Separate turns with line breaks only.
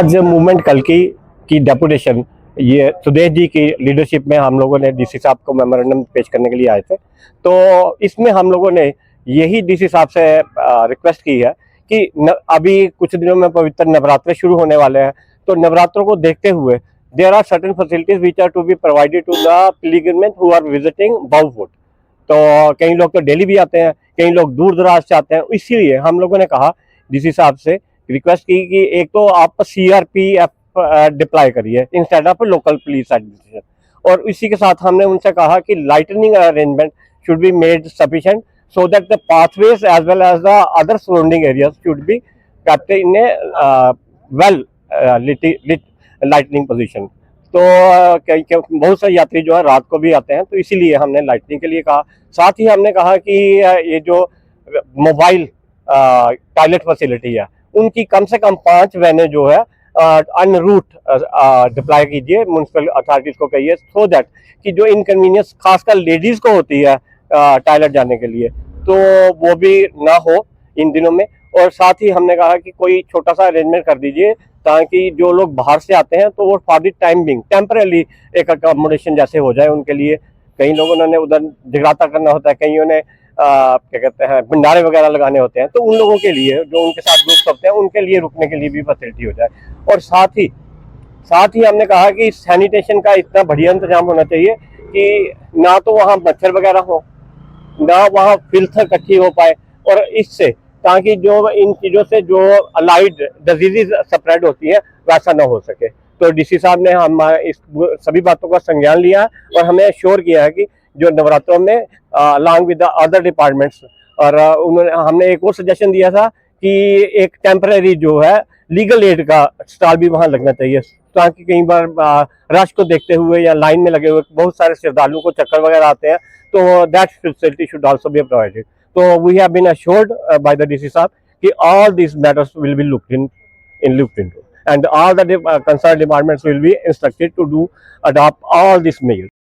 आज मूवमेंट कल की डेपुटेशन ये सुदेश जी की लीडरशिप में हम लोगों ने डीसी साहब को मेमोरेंडम पेश करने के लिए आए थे। तो इसमें हम लोगों ने यही डीसी साहब से रिक्वेस्ट की है कि अभी कुछ दिनों में पवित्र नवरात्र शुरू होने वाले हैं, तो नवरात्रों को देखते हुए there are certain facilities which are to be provided to the pilgrimage who are visiting Bahu fort. तो कई लोग तो डेली भी आते हैं, कई लोग दूर दराज से आते हैं। इसीलिए हम लोगों ने कहा डीसी साहब से रिक्वेस्ट की कि एक तो आप सीआरपीएफ डिप्लॉय करिए instead of local police administration, और इसी के साथ हमने उनसे कहा कि lightning arrangement should be made sufficient so that the pathways as well as the other surrounding areas should be kept in a well lit lightning position। तो बहुत सारे यात्री जो है रात को भी आते हैं, तो इसीलिए हमने लाइटनिंग के लिए कहा। साथ ही हमने कहा कि ये जो मोबाइल टॉयलेट फैसिलिटी है उनकी कम से कम 5 वैने जो है अन रूट डिप्लॉय कीजिए, म्यूनसिपल अथॉरिटीज को कहिए, सो दैट कि जो इनकन्वीनियंस खासकर लेडीज को होती है टॉयलेट जाने के लिए, तो वो भी ना हो इन दिनों में। और साथ ही हमने कहा कि कोई छोटा सा अरेंजमेंट कर दीजिए ताकि जो लोग बाहर से आते हैं तो वो for the time being temporarily एक अकोमोडेशन जैसे हो जाए उनके लिए। कई लोगों ने उधर जगराता करना होता है, कईयों ने क्या कहते हैं भंडारे वगैरह लगाने होते हैं, तो उन लोगों के लिए जो उनके साथ ग्रुप्स होते हैं उनके लिए रुकने के लिए भी फैसिलिटी हो जाए। और साथ ही हमने कहा कि सैनिटेशन का इतना बढ़िया इंतजाम होना चाहिए कि ना तो वहाँ मच्छर वगैरह हो, ना वहाँ फिल्थ इकट्ठी हो पाए, और इससे ताकि जो इन चीज़ों से जो अलाइड डिजीज स्प्रेड होती है वैसा ना हो सके। तो डीसी साहब ने हम इस सभी बातों का संज्ञान लिया और हमें श्योर किया है कि जो नवरात्रों में along with the other departments, और हमने एक और सजेशन दिया था कि एक टेम्परेरी जो है लीगल एड का स्टॉल भी वहाँ लगना चाहिए, ताकि कई बार रश को देखते हुए या लाइन में लगे हुए बहुत सारे श्रद्धालुओं को चक्कर वगैरह आते हैं, तो that facility should also be provided. तो we have been assured by the DC साहब कि all these matters will be looked into and all the concerned departments will be instructed to adopt all these measures।